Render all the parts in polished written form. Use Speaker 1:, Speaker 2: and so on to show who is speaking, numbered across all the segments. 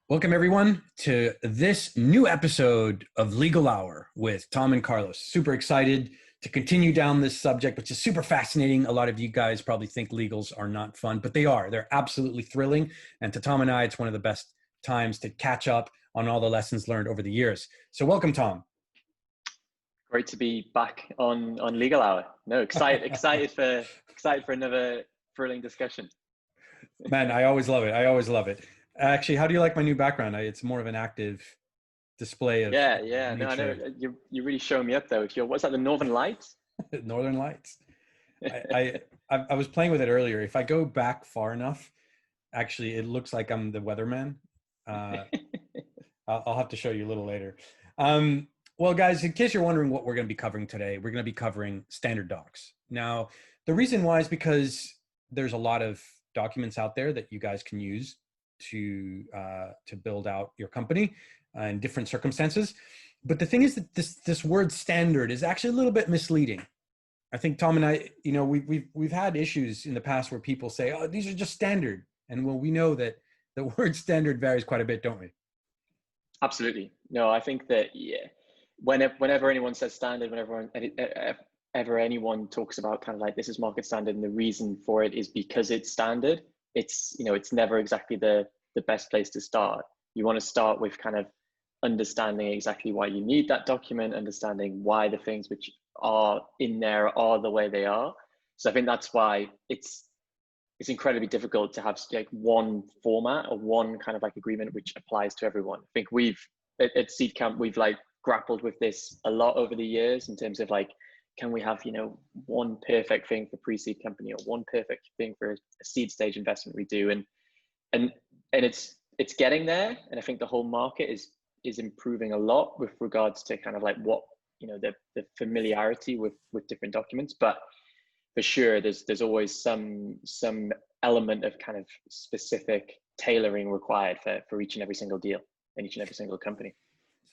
Speaker 1: Welcome, everyone, to this new episode of Legal Hour with Tom and Carlos. Super excited to continue down this subject, which is super fascinating. A lot of you guys probably think legals are not fun, but they are. They're absolutely thrilling. And to Tom and I, it's one of the best times to catch up on all the lessons learned over the years. So welcome, Tom.
Speaker 2: Great to be back on Legal Hour. No, excited for another thrilling discussion.
Speaker 1: Man, I always love it. I always love it. Actually, how do you like my new background? It's more of an active display of
Speaker 2: Yeah. No, I
Speaker 1: nature.
Speaker 2: know you're really showing me up though. What's that? The Northern Lights?
Speaker 1: Northern Lights. I was playing with it earlier. If I go back far enough, actually, it looks like I'm the weatherman. I'll have to show you a little later. Well, guys, in case you're wondering what we're going to be covering today, we're going to be covering standard docs. Now, the reason why is because there's a lot of documents out there that you guys can use to build out your company in different circumstances. But the thing is that this word standard is actually a little bit misleading. I think Tom and I, we've had issues in the past where people say, "Oh, these are just standard," and well, we know that the word standard varies quite a bit, don't we?
Speaker 2: Absolutely. No, I think that whenever anyone says standard, ever anyone talks about kind of like this is market standard, and the reason for it is because it's standard. It's never exactly the best place to start. You want to start with kind of understanding exactly why you need that document, understanding why the things which are in there are the way they are. So I think that's why it's incredibly difficult to have like one format or one kind of like agreement which applies to everyone. I think at Seedcamp we've like grappled with this a lot over the years in terms of like, can we have one perfect thing for pre-seed company or one perfect thing for a seed stage investment we do, and it's getting there. And I think the whole market is improving a lot with regards to kind of like what the familiarity with different documents. But for sure there's always some element of kind of specific tailoring required for each and every single deal and each and every single company.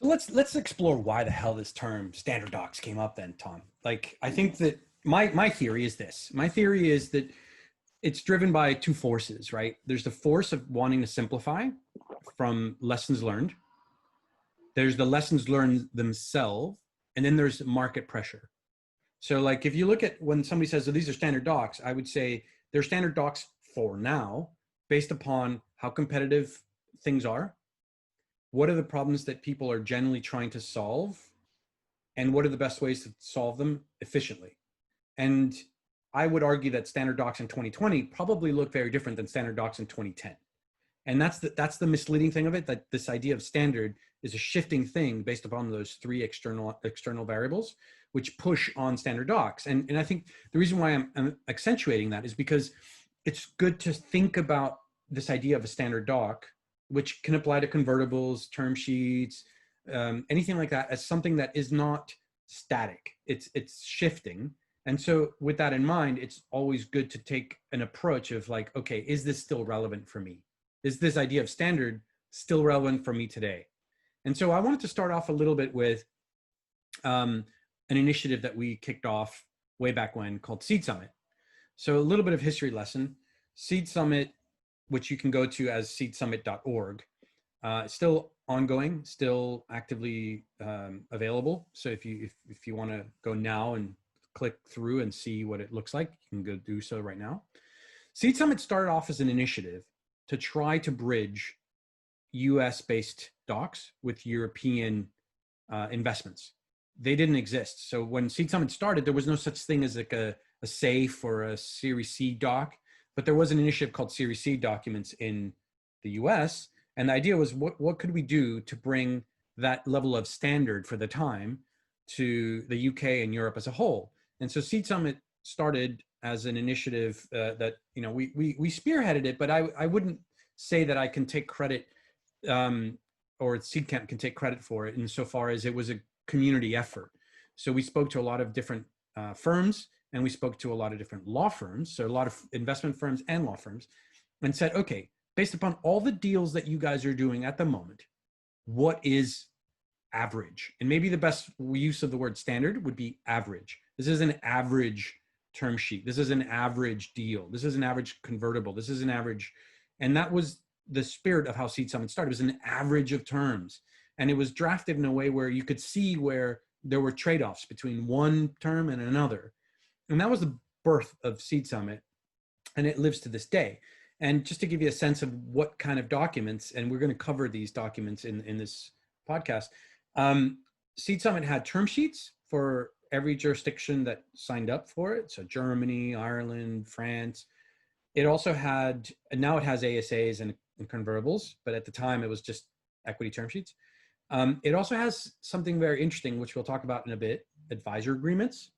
Speaker 1: So let's explore why the hell this term standard docs came up then, Tom. Like, I think that my theory is this. My theory is that it's driven by two forces, right? There's the force of wanting to simplify from lessons learned. There's the lessons learned themselves, and then there's market pressure. So like, if you look at when somebody says, oh, these are standard docs, I would say they're standard docs for now, based upon how competitive things are. What are the problems that people are generally trying to solve? And what are the best ways to solve them efficiently? And I would argue that standard docs in 2020 probably look very different than standard docs in 2010. And that's the misleading thing of it, that this idea of standard is a shifting thing based upon those three external variables, which push on standard docs. And I think the reason why I'm accentuating that is because it's good to think about this idea of a standard doc, which can apply to convertibles, term sheets, anything like that, as something that is not static. It's shifting. And so with that in mind, it's always good to take an approach of like, okay, is this still relevant for me? Is this idea of standard still relevant for me today? And so I wanted to start off a little bit with an initiative that we kicked off way back when called Seed Summit. So a little bit of history lesson. Seed Summit, which you can go to as seedsummit.org. Still ongoing, still actively available. So if you want to go now and click through and see what it looks like, you can go do so right now. Seed Summit started off as an initiative to try to bridge US-based docs with European investments. They didn't exist. So when Seed Summit started, there was no such thing as like a SAFE or a Series C doc. But there was an initiative called Series C documents in the US. And the idea was, what could we do to bring that level of standard for the time to the UK and Europe as a whole? And so Seed Summit started as an initiative that, we spearheaded it, but I wouldn't say that I can take credit or Seedcamp can take credit for it insofar as it was a community effort. So we spoke to a lot of different firms, and we spoke to a lot of different law firms, so a lot of investment firms and law firms, and said, okay, based upon all the deals that you guys are doing at the moment, what is average? And maybe the best use of the word standard would be average. This is an average term sheet. This is an average deal. This is an average convertible. This is an average. And that was the spirit of how Seed Summit started. It was an average of terms, and it was drafted in a way where you could see where there were trade-offs between one term and another. And that was the birth of Seed Summit, and it lives to this day. And just to give you a sense of what kind of documents, and we're going to cover these documents in this podcast, Seed Summit had term sheets for every jurisdiction that signed up for it. So Germany, Ireland, France. It also had, and now it has ASAs and convertibles, but at the time it was just equity term sheets. It also has something very interesting, which we'll talk about in a bit, advisor agreements.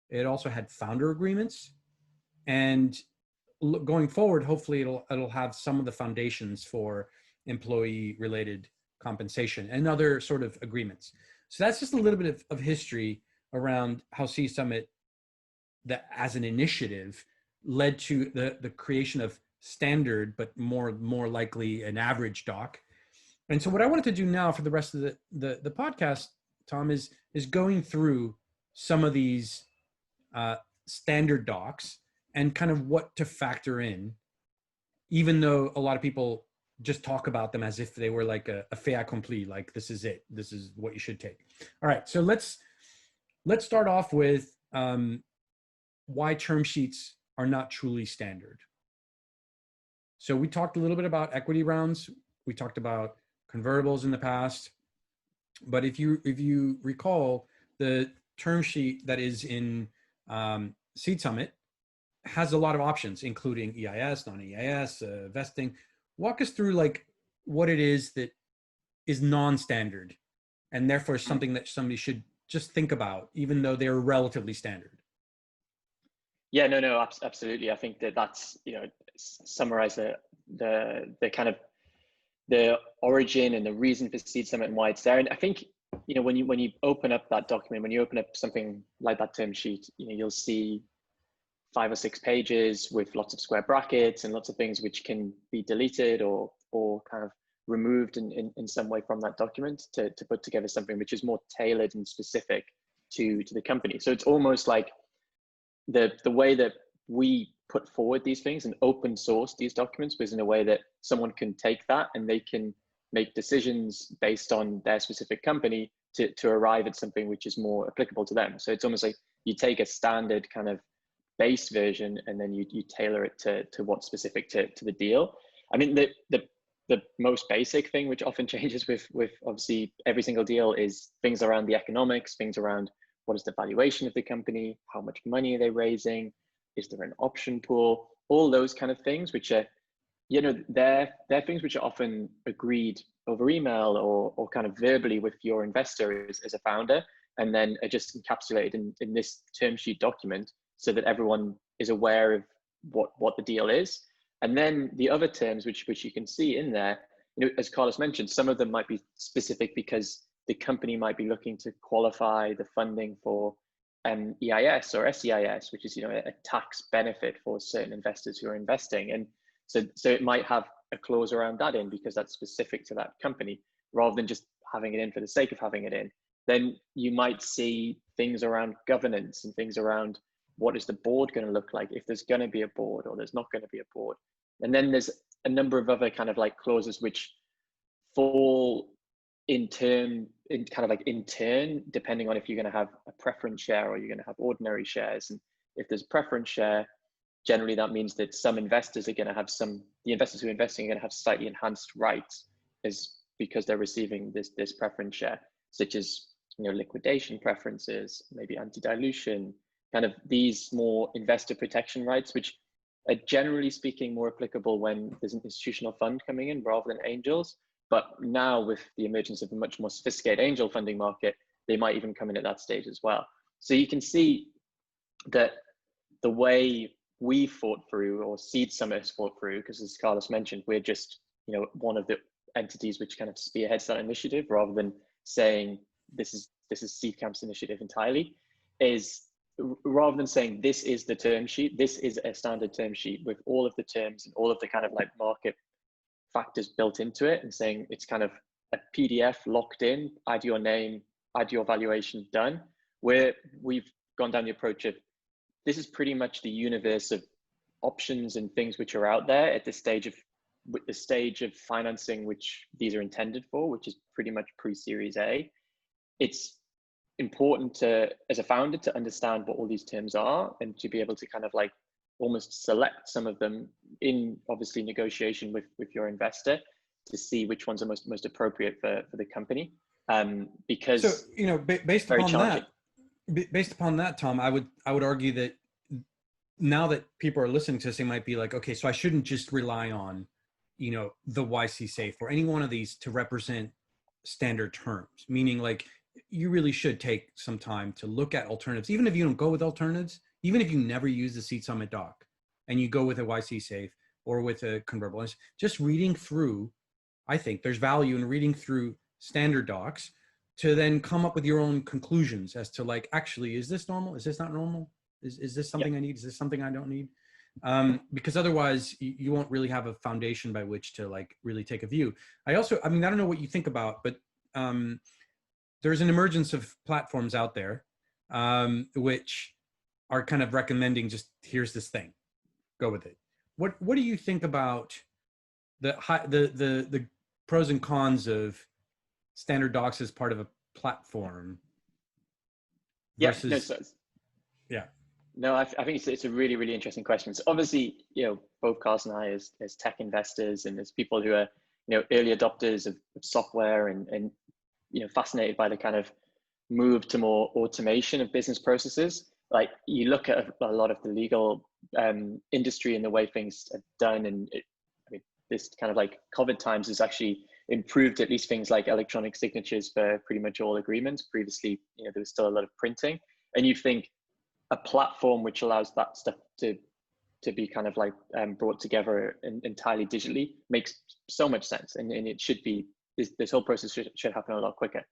Speaker 1: It also had founder agreements. And going forward, hopefully it'll have some of the foundations for employee related compensation and other sort of agreements. So that's just a little bit of history around how Seed Summit, that as an initiative, led to the creation of standard, but more likely an average doc. And so what I wanted to do now for the rest of the podcast, Tom, is going through some of these standard docs and kind of what to factor in, even though a lot of people just talk about them as if they were like a fait accompli, like this is it, this is what you should take. All right, so let's start off with why term sheets are not truly standard. So we talked a little bit about equity rounds, we talked about convertibles in the past, but if you recall, the term sheet that is in Seed Summit has a lot of options, including EIS, non-EIS, vesting. Walk us through like what it is that is non-standard and therefore something that somebody should just think about, even though they're relatively standard.
Speaker 2: Yeah, no, absolutely. I think that's, summarize the kind of the origin and the reason for Seed Summit and why it's there. And I think, when you open up that document, when you open up something like that term sheet, you'll see 5 or 6 pages with lots of square brackets and lots of things which can be deleted or kind of removed in some way from that document to put together something which is more tailored and specific to the company. So it's almost like the way that we put forward these things and open source these documents was in a way that someone can take that and they can make decisions based on their specific company to arrive at something which is more applicable to them. So it's almost like you take a standard kind of base version and then you tailor it to what's specific to the deal. I mean, the most basic thing, which often changes with obviously every single deal, is things around the economics, things around what is the valuation of the company, how much money are they raising, is there an option pool, all those kind of things, which are, they're things which are often agreed over email or kind of verbally with your investor as a founder, and then are just encapsulated in this term sheet document so that everyone is aware of what the deal is. And then the other terms which you can see in there, as Carlos mentioned, some of them might be specific because the company might be looking to qualify the funding for EIS or SEIS, which is a tax benefit for certain investors who are investing. And so it might have a clause around that in because that's specific to that company, rather than just having it in for the sake of having it in. Then you might see things around governance and things around what is the board going to look like, if there's going to be a board or there's not going to be a board. And then there's a number of other kind of like clauses which fall in turn, depending on if you're going to have a preference share or you're going to have ordinary shares. And if there's preference share, generally that means that some investors are going to have the investors who are investing are going to have slightly enhanced rights because they're receiving this preference share, such as liquidation preferences, maybe anti-dilution, kind of these more investor protection rights, which are generally speaking more applicable when there's an institutional fund coming in rather than angels. But now with the emergence of a much more sophisticated angel funding market, they might even come in at that stage as well. So you can see that the way we fought through, or Seed Summit has fought through, because as Carlos mentioned, we're just one of the entities which kind of spearheads that initiative, rather than saying this is Seedcamp's initiative entirely, is rather than saying this is the term sheet, this is a standard term sheet with all of the terms and all of the kind of like market factors built into it, and saying it's kind of a PDF locked in, add your name, add your valuation, done. Where we've gone down the approach of this is pretty much the universe of options and things which are out there at this stage of with the stage of financing which these are intended for, which is pretty much pre-Series A, it's important to, as a founder, to understand what all these terms are and to be able to kind of like almost select some of them in obviously negotiation with your investor to see which ones are most appropriate for the company. Because
Speaker 1: So, you know, based
Speaker 2: very
Speaker 1: upon
Speaker 2: challenging.
Speaker 1: that, based upon that, Tom, I would argue that now that people are listening to this, they might be like, okay, so I shouldn't just rely on, you know, the YC safe or any one of these to represent standard terms, meaning like you really should take some time to look at alternatives, even if you don't go with alternatives, even if you never use the Seed Summit doc and you go with a YC safe or with a convertible, just reading through, I think there's value in reading through standard docs to then come up with your own conclusions as to like, actually, is this normal? Is this not normal? Is this something I need? Is this something I don't need? Because otherwise you won't really have a foundation by which to like really take a view. I mean, I don't know what you think about, but there's an emergence of platforms out there which are kind of recommending just here's this thing, go with it. What do you think about the pros and cons of standard docs as part of a platform versus yeah.
Speaker 2: No, I think it's a really, really interesting question. So obviously, you know, both Carson and I as tech investors and as people who are, you know, early adopters of software and, you know, fascinated by the kind of move to more automation of business processes. Like you look at a lot of the legal industry and the way things are done. And I mean, this kind of like COVID times has actually improved at least things like electronic signatures for pretty much all agreements. Previously, you know, there was still a lot of printing, and you think a platform which allows that stuff to be kind of like brought together entirely digitally makes so much sense, and it should be, this whole process should happen a lot quicker.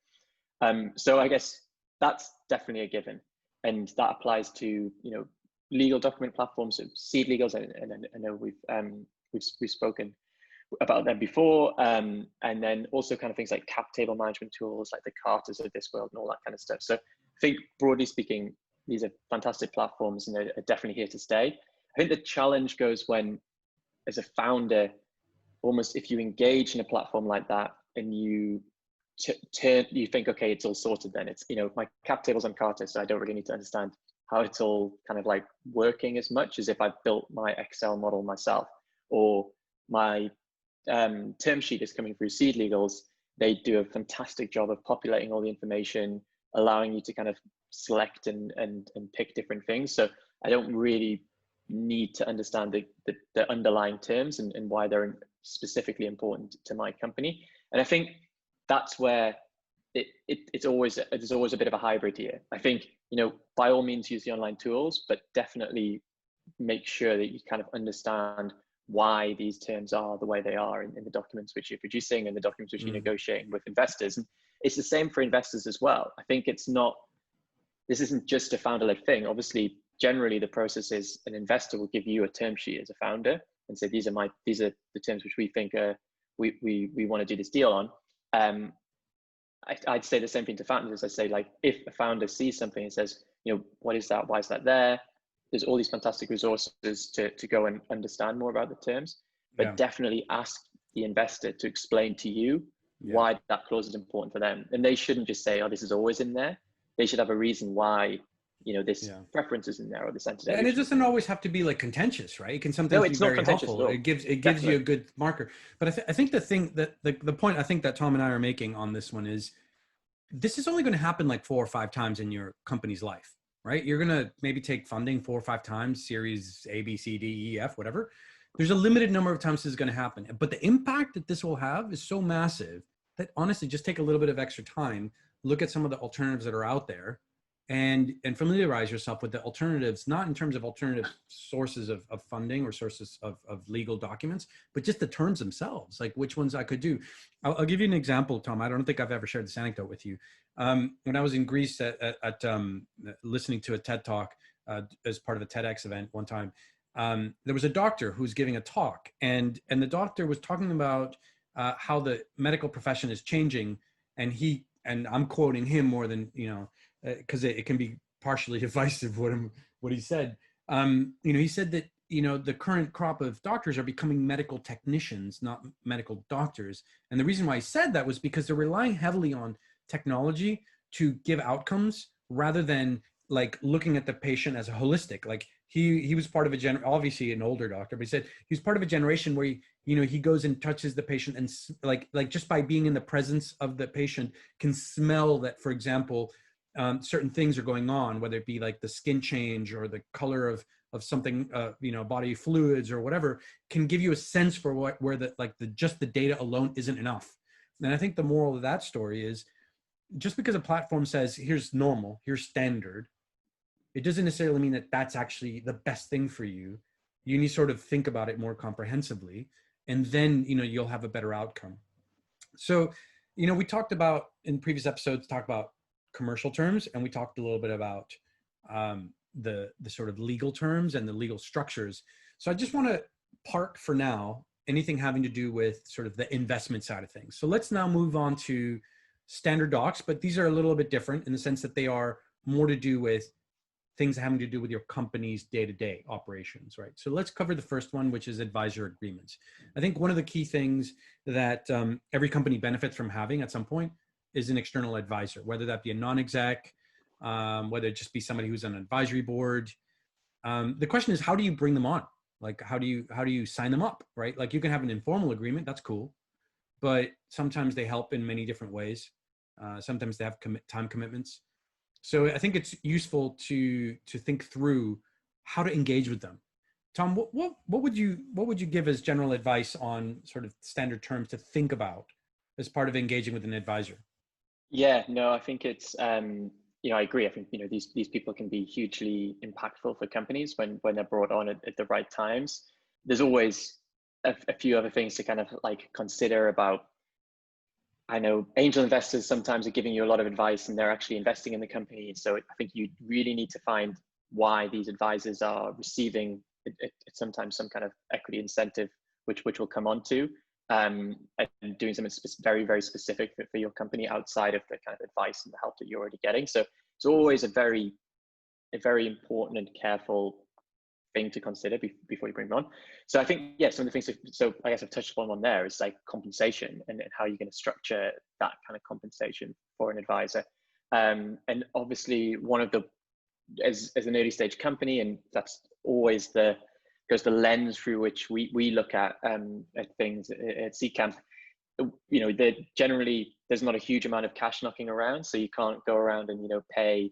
Speaker 2: So I guess that's definitely a given, and that applies to, you know, legal document platforms, so Seed Legals, and I know we've spoken about them before, and then also kind of things like cap table management tools like the Carters of this world and all that kind of stuff. So I think broadly speaking, these are fantastic platforms and they're definitely here to stay. I think the challenge goes when, as a founder, almost if you engage in a platform like that and you you think, okay, it's all sorted then. It's, you know, my cap table's on Carter, so I don't really need to understand how it's all kind of like working as much as if I built my Excel model myself, or my term sheet is coming through Seed Legals. They do a fantastic job of populating all the information, allowing you to kind of select and pick different things. So I don't really need to understand the underlying terms and why they're specifically important to my company. And I think that's where there's always a bit of a hybrid here. I think, you know, by all means use the online tools, but definitely make sure that you kind of understand why these terms are the way they are in the documents which you're producing and the documents which you're negotiating with investors. And it's the same for investors as well. I think this isn't just a founder-led thing. Obviously, generally the process is an investor will give you a term sheet as a founder and say, these are the terms which we think we want to do this deal on. I'd say the same thing to founders. I say, like, if a founder sees something and says, you know, what is that? Why is that there? There's all these fantastic resources to go and understand more about the terms, but definitely ask the investor to explain to you why that clause is important for them. And they shouldn't just say, oh, this is always in there. They should have a reason why, you know, this preference is in there or this entity.
Speaker 1: And it doesn't always have to be like contentious, right? It can sometimes be very helpful. It gives you a good marker. But I think the thing that the point I think that Tom and I are making on this one is, this is only going to happen like 4 or 5 times in your company's life, right? You're going to maybe take funding 4 or 5 times, series A, B, C, D, E, F, whatever. There's a limited number of times this is going to happen. But the impact that this will have is so massive that honestly, just take a little bit of extra time, look at some of the alternatives that are out there, and familiarize yourself with the alternatives, not in terms of alternative sources of funding or sources of legal documents, but just the terms themselves, like which ones I could do. I'll give you an example, Tom. I don't think I've ever shared this anecdote with you. When I was in Greece at listening to a TED Talk as part of a TEDx event one time, there was a doctor who was giving a talk, and the doctor was talking about how the medical profession is changing, and I'm quoting him more than, you know, because it can be partially divisive what he said. You know, he said that the current crop of doctors are becoming medical technicians, not medical doctors. And the reason why I said that was because they're relying heavily on technology to give outcomes rather than like looking at the patient as a holistic. Like he was part of obviously an older doctor, but he said he was part of a generation where he goes and touches the patient and like just by being in the presence of the patient can smell that, for example, certain things are going on, whether it be like the skin change or the color of something, body fluids or whatever, can give you a sense for where just the data alone isn't enough. And I think the moral of that story is just because a platform says here's normal, here's standard, it doesn't necessarily mean that that's actually the best thing for you. You need to sort of think about it more comprehensively, and then you'll have a better outcome. So we talked about in previous episodes, talk about commercial terms, and we talked a little bit about the sort of legal terms and the legal structures. So I just want to park for now anything having to do with sort of the investment side of things. So let's now move on to standard docs, but these are a little bit different in the sense that they are more to do with things having to do with your company's day-to-day operations, right? So let's cover the first one, which is advisor agreements. I think one of the key things that every company benefits from having at some point is an external advisor, whether that be a non-exec, whether it just be somebody who's on an advisory board. The question is, how do you bring them on? Like, how do you sign them up, right? Like, you can have an informal agreement, that's cool, but sometimes they help in many different ways. Sometimes they have time commitments. So I think it's useful to think through how to engage with them. Tom, what would you give as general advice on sort of standard terms to think about as part of engaging with an advisor?
Speaker 2: Yeah, no, I think it's I agree. I think these people can be hugely impactful for companies when they're brought on at the right times. There's always a few other things to kind of like consider about. I know angel investors sometimes are giving you a lot of advice and they're actually investing in the company. So I think you really need to find why these advisors are receiving sometimes some kind of equity incentive, which we'll come on to, and doing something very, very specific for your company outside of the kind of advice and the help that you're already getting. So it's always a very important and careful thing to consider before you bring them on. So I think, yeah, some of the things, so I guess I've touched upon one there is like compensation and how you're going to structure that kind of compensation for an advisor. And obviously one of the, as an early stage company, and that's always the lens through which we look at things at Seedcamp, generally there's not a huge amount of cash knocking around. So you can't go around and, pay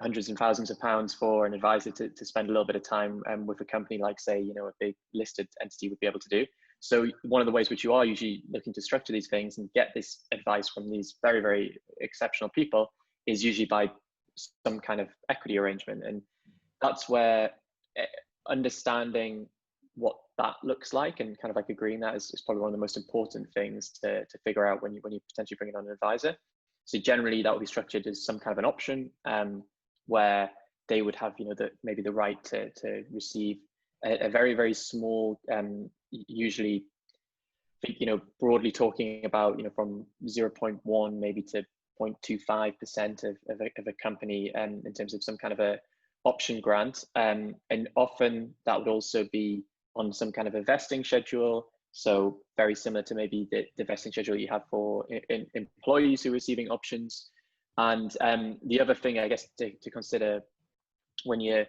Speaker 2: hundreds and thousands of pounds for an advisor to spend a little bit of time with a company like, say, a big listed entity would be able to do. So one of the ways which you are usually looking to structure these things and get this advice from these very, very exceptional people is usually by some kind of equity arrangement. And that's where understanding what that looks like and kind of like agreeing that is probably one of the most important things to figure out when you potentially bring on an advisor. So generally that will be structured as some kind of an option where they would have, maybe the right to receive a very, very small, usually, broadly talking about, from 0.1 maybe to 0.25% of a company in terms of some kind of a option grant. And often that would also be on some kind of a vesting schedule. So very similar to maybe the vesting schedule you have for employees who are receiving options. And the other thing, I guess, to consider when you're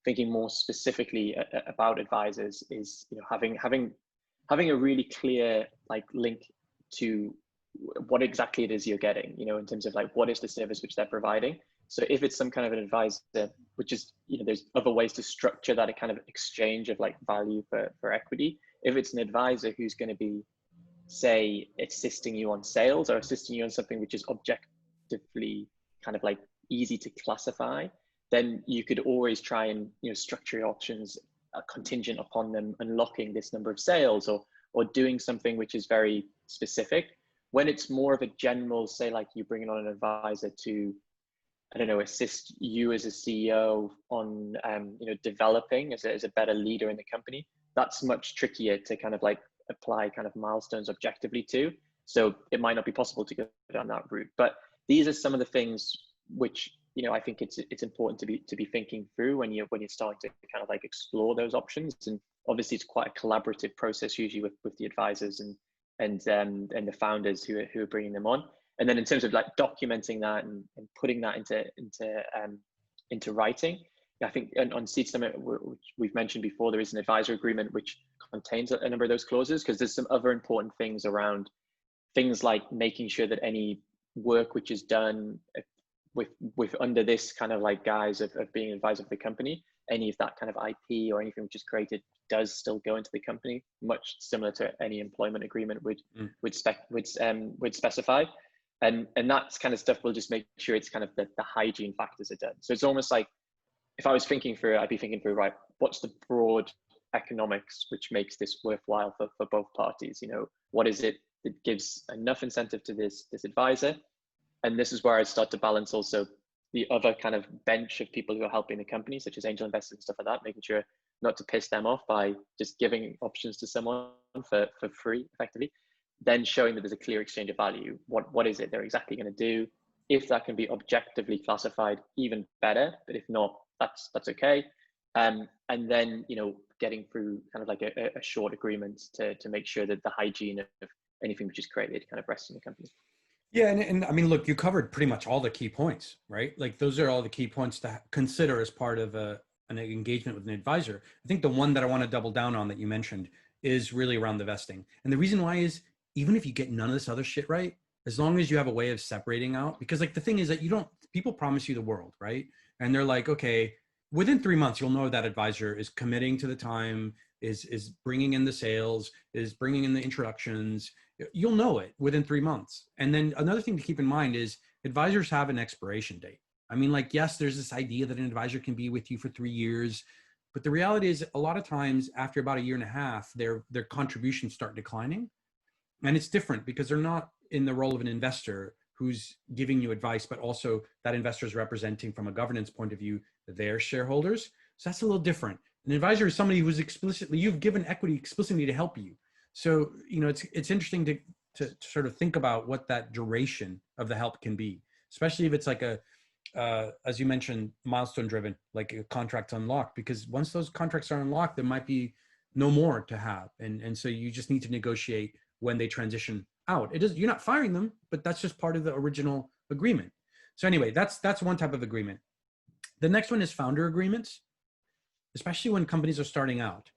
Speaker 2: thinking more specifically about advisors is, having a really clear link to what exactly it is you're getting, in terms of what is the service which they're providing. So if it's some kind of an advisor, which is, there's other ways to structure that kind of exchange of value for equity. If it's an advisor who's going to be, say, assisting you on sales or assisting you on something which is objectively kind of easy to classify, then you could always try and structure your options contingent upon them unlocking this number of sales or doing something which is very specific. When it's more of a general, say you're bringing on an advisor to, I don't know, assist you as a CEO on developing as a better leader in the company, that's much trickier to kind of apply kind of milestones objectively to. So it might not be possible to go down that route. But these are some of the things which I think it's important to be thinking through when you're starting to kind of like explore those options. And obviously it's quite a collaborative process usually with the advisors and the founders who are bringing them on. And then in terms of like documenting that and putting that into writing, I think on Seed Summit, which we've mentioned before, there is an advisor agreement which contains a number of those clauses, because there's some other important things around things like making sure that any work which is done with under this kind of like guise of being an advisor of the company, any of that kind of IP or anything which is created does still go into the company, much similar to any employment agreement would specify. And that's kind of stuff we'll just make sure it's kind of the hygiene factors are done. So it's almost like, if I was thinking through, I'd be thinking through, right, what's the broad economics which makes this worthwhile for both parties? What is it that gives enough incentive to this advisor? And this is where I start to balance also the other kind of bench of people who are helping the company, such as angel investors and stuff like that, making sure not to piss them off by just giving options to someone for free, effectively. Then showing that there's a clear exchange of value. What is it they're exactly going to do? If that can be objectively classified, even better. But if not, that's okay. And then getting through kind of like a short agreement to make sure that the hygiene of anything which is created kind of rests in the company.
Speaker 1: Yeah, and I mean, look, you covered pretty much all the key points, right? Like those are all the key points to consider as part of an engagement with an advisor. I think the one that I want to double down on that you mentioned is really around the vesting. And the reason why is, even if you get none of this other shit right, as long as you have a way of separating out, because like the thing is that people promise you the world, right? And they're like, okay, within 3 months, you'll know that advisor is committing to the time, is bringing in the sales, is bringing in the introductions. You'll know it within 3 months. And then another thing to keep in mind is advisors have an expiration date. I mean, like, yes, there's this idea that an advisor can be with you for 3 years, but the reality is a lot of times after about 1.5 years, their contributions start declining. And it's different because they're not in the role of an investor who's giving you advice, but also that investor is representing from a governance point of view, their shareholders. So that's a little different. An advisor is somebody who's you've given equity explicitly to help you. So, it's interesting to sort of think about what that duration of the help can be, especially if it's like as you mentioned, milestone driven, like a contract unlocked, because once those contracts are unlocked, there might be no more to have. And so you just need to negotiate when they transition out. You're not firing them, but that's just part of the original agreement. So anyway, that's one type of agreement. The next one is founder agreements, especially when companies are starting out.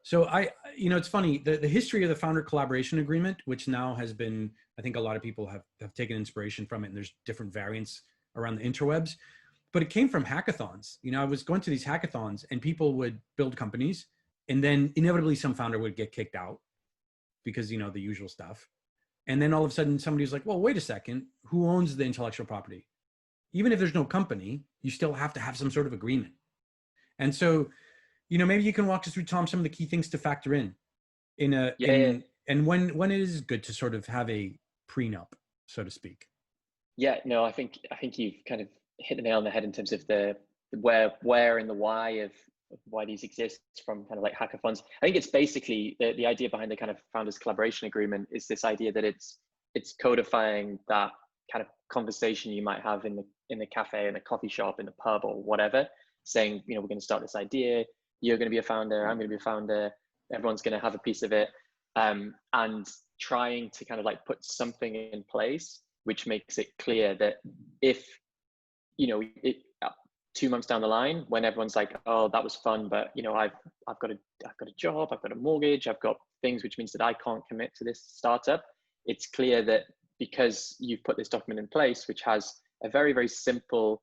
Speaker 1: So it's funny, the history of the founder collaboration agreement, which now has been, I think a lot of people have taken inspiration from it, and there's different variants around the interwebs, but it came from hackathons. I was going to these hackathons and people would build companies, and then inevitably some founder would get kicked out because, the usual stuff. And then all of a sudden somebody was like, well, wait a second, who owns the intellectual property? Even if there's no company, you still have to have some sort of agreement. And so, maybe you can walk us through, Tom, some of the key things to factor in and when it is good to sort of have a prenup, so to speak.
Speaker 2: Yeah, no, I think you've kind of hit the nail on the head in terms of the where and the why of why these exist from kind of like hackathons. I think it's basically the idea behind the kind of founders collaboration agreement is this idea that it's codifying that kind of conversation you might have in the cafe, in a coffee shop, in the pub or whatever, saying, we're going to start this idea. You're going to be a founder. I'm going to be a founder. Everyone's going to have a piece of it. And trying to kind of like put something in place, which makes it clear that if, 2 months down the line, when everyone's like, oh, that was fun, but I've got a job, I've got a mortgage, I've got things, which means that I can't commit to this startup. It's clear that because you've put this document in place, which has a very, very simple,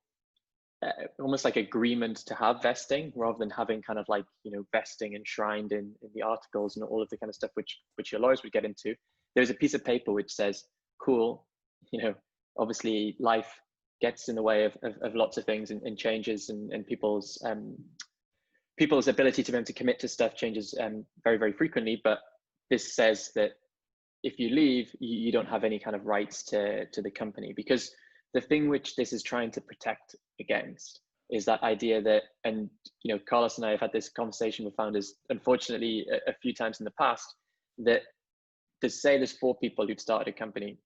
Speaker 2: almost like agreement to have vesting, rather than having kind of like, vesting enshrined in the articles and all of the kind of stuff which your lawyers would get into. There's a piece of paper which says, cool, obviously life gets in the way of lots of things and changes, and people's ability to be able to commit to stuff changes very, very frequently. But this says that if you leave, you don't have any kind of rights to the company, because the thing which this is trying to protect against is that idea that, and Carlos and I have had this conversation with founders, unfortunately, a few times in the past, that to say there's 4 people who've started a company,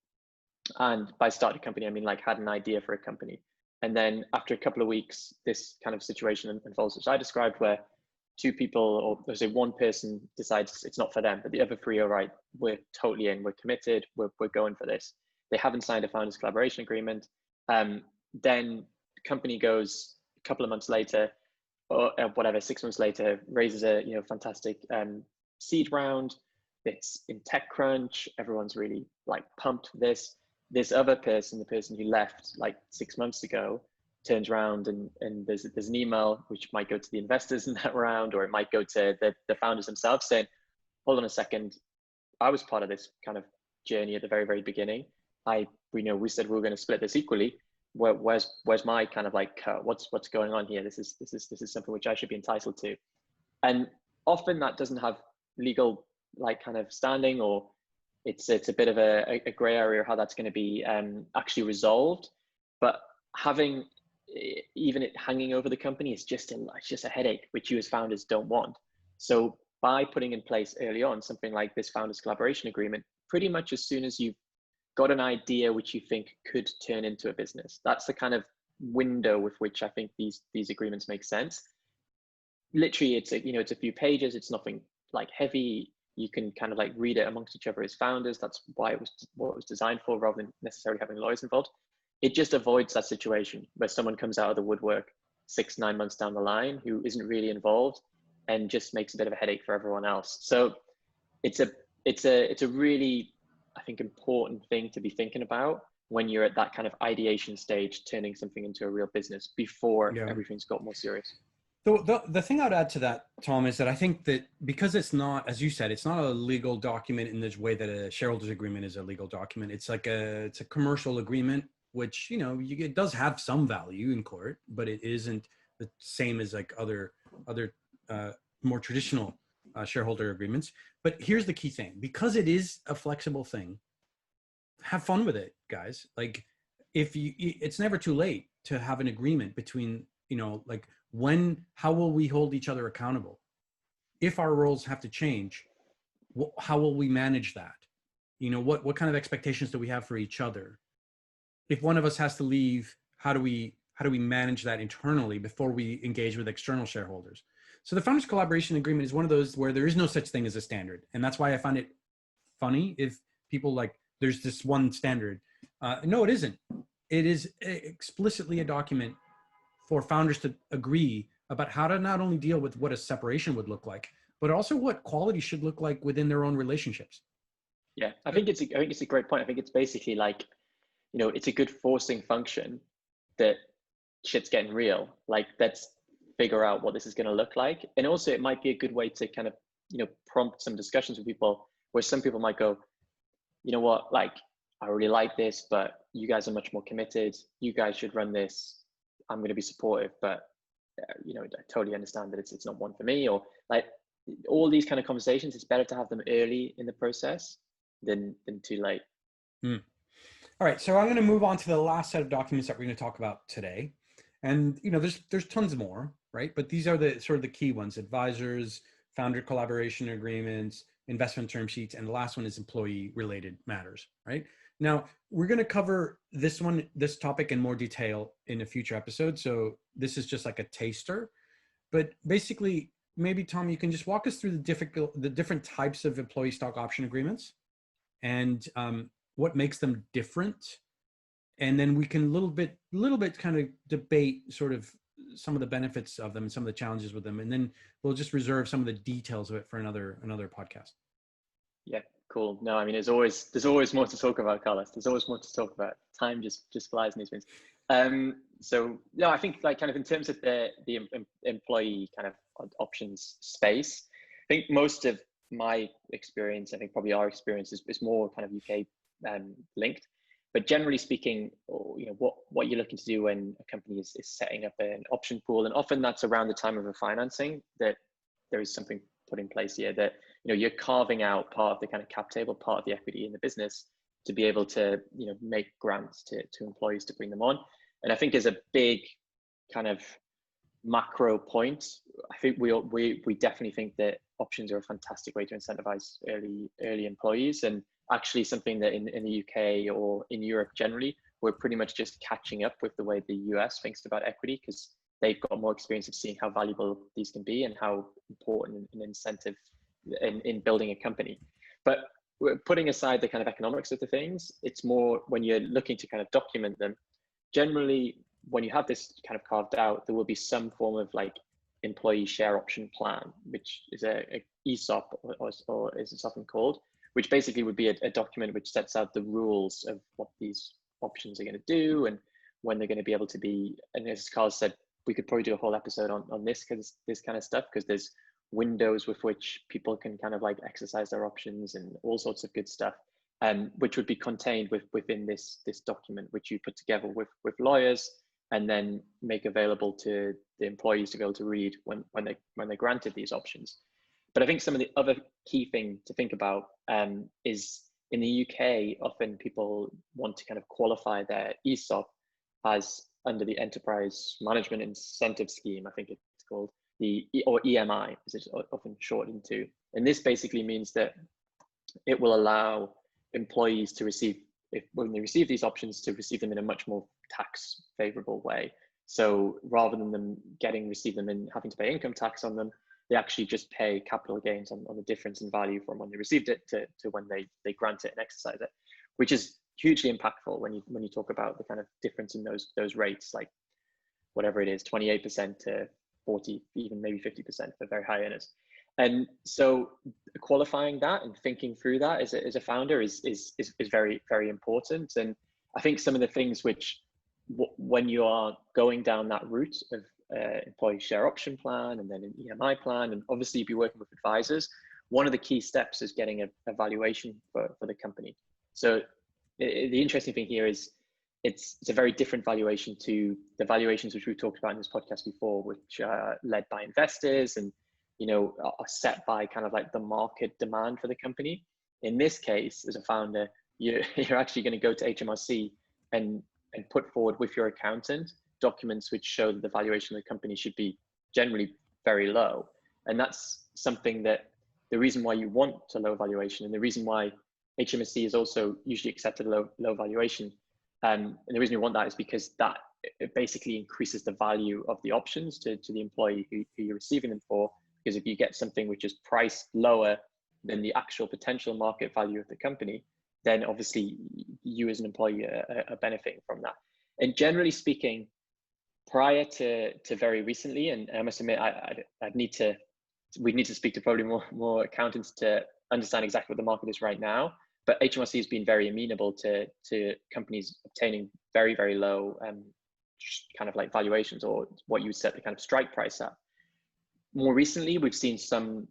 Speaker 2: and by started a company, I mean like had an idea for a company, And then after a couple of weeks, this kind of situation unfolds, which I described, where two people, or there's a one person decides it's not for them, but the other three are right, we're totally in, we're committed, we're going for this. They haven't signed a founders collaboration agreement. Then the company goes a couple of months later, or whatever, 6 months later, raises a fantastic seed round. It's in TechCrunch. Everyone's really like pumped for this. This other person, the person who left like 6 months ago, turns around and there's an email which might go to the investors in that round, or it might go to the founders themselves saying, hold on a second, I was part of this kind of journey at the very, very beginning. We said we were going to split this equally. Where's my kind of like cut? What's going on here? This is something which I should be entitled to. And often that doesn't have legal like kind of standing, or it's a bit of a gray area how that's going to be actually resolved. But having even it hanging over the company is just a headache, which you as founders don't want. So by putting in place early on something like this founders collaboration agreement, pretty much as soon as you've got an idea which you think could turn into a business, that's the kind of window with which I think these agreements make sense. Literally, it's a few pages. It's nothing like heavy. You can kind of like read it amongst each other as founders. That's why it was designed for, rather than necessarily having lawyers involved. It just avoids that situation where someone comes out of the woodwork 6-9 months down the line who isn't really involved and just makes a bit of a headache for everyone else. So it's a really, I think, important thing to be thinking about when you're at that kind of ideation stage, turning something into a real business before everything's got more serious.
Speaker 1: The thing I'd add to that, Tom, is that I think that because it's not, as you said, it's not a legal document in this way that a shareholders agreement is a legal document. It's like it's a commercial agreement, which, it does have some value in court, but it isn't the same as like other more traditional shareholder agreements. But here's the key thing: because it is a flexible thing, have fun with it, guys. Like, it's never too late to have an agreement between, like, how will we hold each other accountable? If our roles have to change, how will we manage that? What kind of expectations do we have for each other? If one of us has to leave, how do we manage that internally before we engage with external shareholders? So the founders collaboration agreement is one of those where there is no such thing as a standard. And that's why I find it funny if people like, there's this one standard. No, it isn't. It is explicitly a document for founders to agree about how to not only deal with what a separation would look like, but also what quality should look like within their own relationships.
Speaker 2: Yeah, I think it's a great point. I think it's basically like, it's a good forcing function that shit's getting real. Like, let's figure out what this is going to look like. And also it might be a good way to kind of, prompt some discussions with people where some people might go, you know what, like, I really like this, but you guys are much more committed. You guys should run this. I'm going to be supportive, but I totally understand that it's not one for me. Or like all these kind of conversations, it's better to have them early in the process than too late.
Speaker 1: All right, so I'm going to move on to the last set of documents that we're going to talk about today. And there's tons more, right? But these are the sort of the key ones: advisors, founder collaboration agreements, investment term sheets, and the last one is employee related matters, right? Now, we're going to cover this topic in more detail in a future episode. So this is just like a taster. But basically, maybe, Tom, you can just walk us through the different types of employee stock option agreements and what makes them different. And then we can little bit kind of debate sort of some of the benefits of them and some of the challenges with them. And then we'll just reserve some of the details of it for another podcast.
Speaker 2: Yeah, cool. No, I mean, there's always more to talk about, Carlos. There's always more to talk about. Time just flies in these things. So no, I think like kind of in terms of the employee kind of options space, I think most of my experience, I think probably our experience is more kind of UK linked. But generally speaking, what you're looking to do when a company is setting up an option pool, and often that's around the time of a financing, that there is something put in place here that you're carving out part of the kind of cap table, part of the equity in the business to be able to make grants to employees to bring them on. And I think as a big kind of macro point, I think we definitely think that options are a fantastic way to incentivize early employees, and actually something that in the UK or in Europe generally, we're pretty much just catching up with the way the US thinks about equity, because they've got more experience of seeing how valuable these can be and how important an incentive in building a company. But we're putting aside the kind of economics of the things, it's more when you're looking to kind of document them. Generally, when you have this kind of carved out, there will be some form of like employee share option plan, which is a ESOP, or is it often called, which basically would be a document which sets out the rules of what these options are going to do and when they're going to be able to be. And as Carl said, we could probably do a whole episode on this, because this kind of stuff, because there's windows with which people can kind of like exercise their options and all sorts of good stuff, which would be contained within this document, which you put together with lawyers and then make available to the employees to be able to read when they're granted these options. But I think some of the other key thing to think about is in the UK, often people want to kind of qualify their ESOP as under the Enterprise Management Incentive Scheme, I think it's called, or EMI, as it's often shortened to. And this basically means that it will allow employees to receive, when they receive these options, to receive them in a much more tax favorable way. So rather than them receive them and having to pay income tax on them, they actually just pay capital gains on the difference in value from when they received it to when they grant it and exercise it, which is hugely impactful when you talk about the kind of difference in those rates, like whatever it is, 28% to 40, even maybe 50% for very high earners. And so qualifying that and thinking through that as a founder is very, very important. And I think some of the things which, when you are going down that route of employee share option plan and then an EMI plan, and obviously you'd be working with advisors, one of the key steps is getting a valuation for the company. So the interesting thing here is it's a very different valuation to the valuations which we've talked about in this podcast before, which are led by investors and are set by kind of like the market demand for the company. In this case, as a founder, you're actually going to go to HMRC and put forward with your accountant documents which show that the valuation of the company should be generally very low. And that's something that the reason why you want a low valuation, and the reason why HMRC is also usually accepted a low valuation, and the reason you want that is because that it basically increases the value of the options to the employee who you're receiving them for. Because if you get something which is priced lower than the actual potential market value of the company, then obviously you as an employee are benefiting from that. And generally speaking, prior to very recently, and I must admit, we'd need to speak to probably more accountants to understand exactly what the market is right now. But HMRC has been very amenable to companies obtaining very, very low kind of like valuations, or what you would set the kind of strike price at. More recently, we've seen some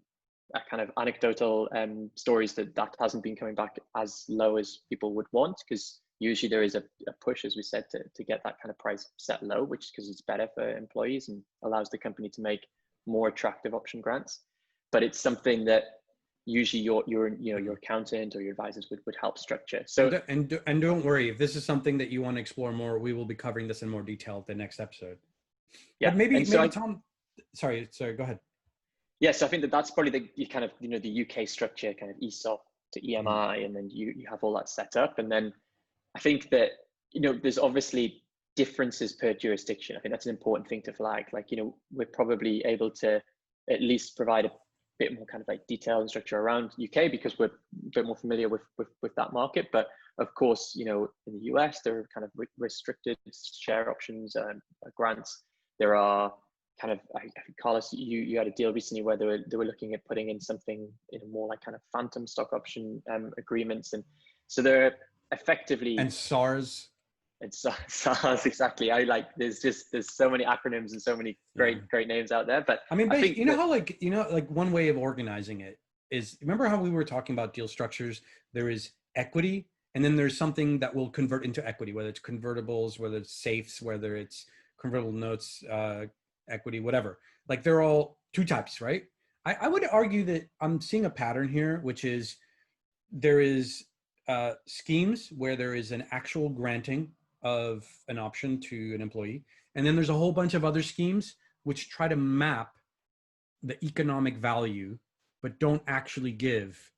Speaker 2: kind of anecdotal stories that hasn't been coming back as low as people would want, because usually there is a push, as we said, to get that kind of price set low, which because it's better for employees and allows the company to make more attractive option grants. But it's something that usually your accountant or your advisors would help structure. So
Speaker 1: and don't worry, if this is something that you want to explore more, we will be covering this in more detail at the next episode.
Speaker 2: Yeah,
Speaker 1: but maybe Tom. Sorry, go ahead.
Speaker 2: Yes, I think that's probably the kind of the UK structure, kind of ESOP to EMI, and then you have all that set up. And then I think that there's obviously differences per jurisdiction. I think that's an important thing to flag. Like we're probably able to at least provide a bit more kind of like detail and structure around UK because we're a bit more familiar with that market. But of course, in the US there are kind of restricted share options and grants. There are kind of, I think Carlos, you had a deal recently where they were looking at putting in something in a more like kind of phantom stock option agreements, and so they're effectively
Speaker 1: and SARS.
Speaker 2: And SARS, exactly. There's so many acronyms and so many great names out there. But
Speaker 1: I mean, I think how one way of organizing it is, remember how we were talking about deal structures? There is equity, and then there's something that will convert into equity, whether it's convertibles, whether it's safes, whether it's convertible notes, equity, whatever. Like they're all two types, right? I would argue that I'm seeing a pattern here, which is there is schemes where there is an actual granting of an option to an employee. And then there's a whole bunch of other schemes which try to map the economic value, but don't actually give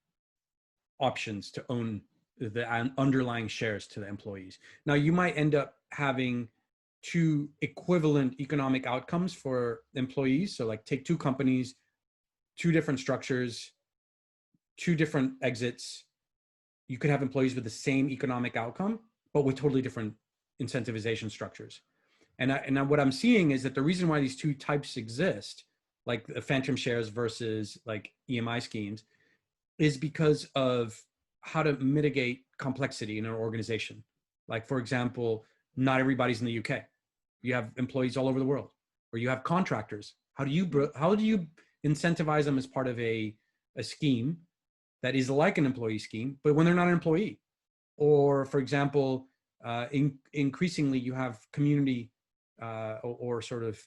Speaker 1: options to own the underlying shares to the employees. Now, you might end up having two equivalent economic outcomes for employees. So like take two companies, two different structures, two different exits. You could have employees with the same economic outcome, but with totally different incentivization structures. And what I'm seeing is that the reason why these two types exist, like the phantom shares versus like EMI schemes, is because of how to mitigate complexity in an organization. Like, for example, not everybody's in the UK. You have employees all over the world, or you have contractors. How do you incentivize them as part of a scheme that is like an employee scheme, but when they're not an employee? Or, for example, increasingly you have community or sort of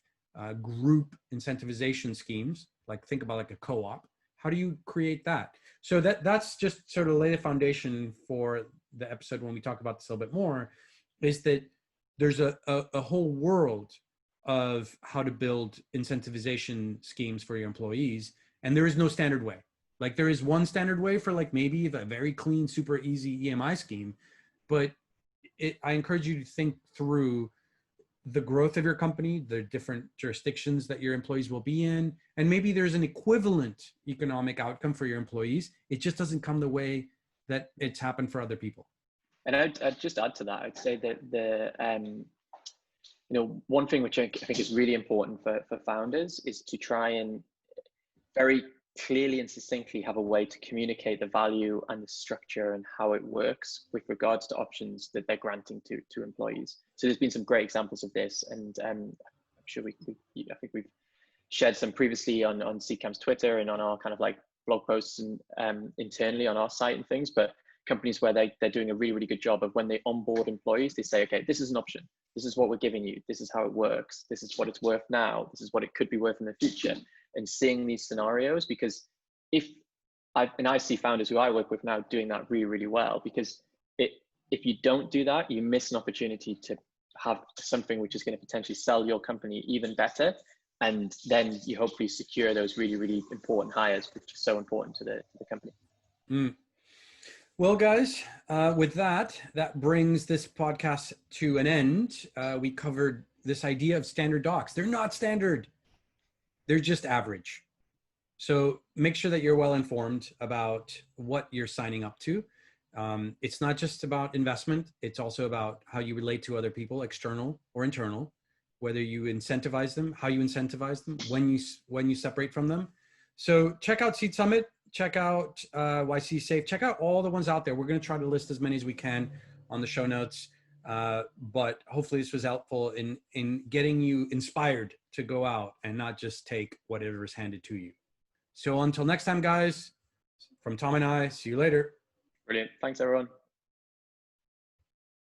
Speaker 1: group incentivization schemes. Like think about like a co-op. How do you create that? So that's just sort of lay the foundation for the episode when we talk about this a little bit more, is that there's a whole world of how to build incentivization schemes for your employees. And there is no standard way. Like there is one standard way for like maybe a very clean, super easy EMI scheme, but I encourage you to think through the growth of your company, the different jurisdictions that your employees will be in, and maybe there's an equivalent economic outcome for your employees. It just doesn't come the way that it's happened for other people.
Speaker 2: And I'd just add to that. I'd say that one thing which I think is really important for founders is to try and very clearly and succinctly have a way to communicate the value and the structure and how it works with regards to options that they're granting to employees. So there's been some great examples of this, and I'm sure I think we've shared some previously on Seedcamp's Twitter and on our kind of like blog posts and internally on our site and things. But companies where they're doing a really, really good job of when they onboard employees, they say, okay, this is an option. This is what we're giving you. This is how it works. This is what it's worth now. This is what it could be worth in the future. And seeing these scenarios, because I see founders who I work with now doing that really, really well, because if you don't do that, you miss an opportunity to have something which is going to potentially sell your company even better. And then you hopefully secure those really, really important hires, which is so important to the company.
Speaker 1: Mm. Well, guys, with that brings this podcast to an end. We covered this idea of standard docs. They're not standard. They're just average. So make sure that you're well informed about what you're signing up to. It's not just about investment. It's also about how you relate to other people, external or internal, whether you incentivize them, how you incentivize them, when you separate from them. So check out Seed Summit, check out YC Safe, check out all the ones out there. We're going to try to list as many as we can on the show notes. But hopefully this was helpful in getting you inspired to go out and not just take whatever is handed to you. So until next time, guys, from Tom and I, see you later.
Speaker 2: Brilliant. Thanks, everyone.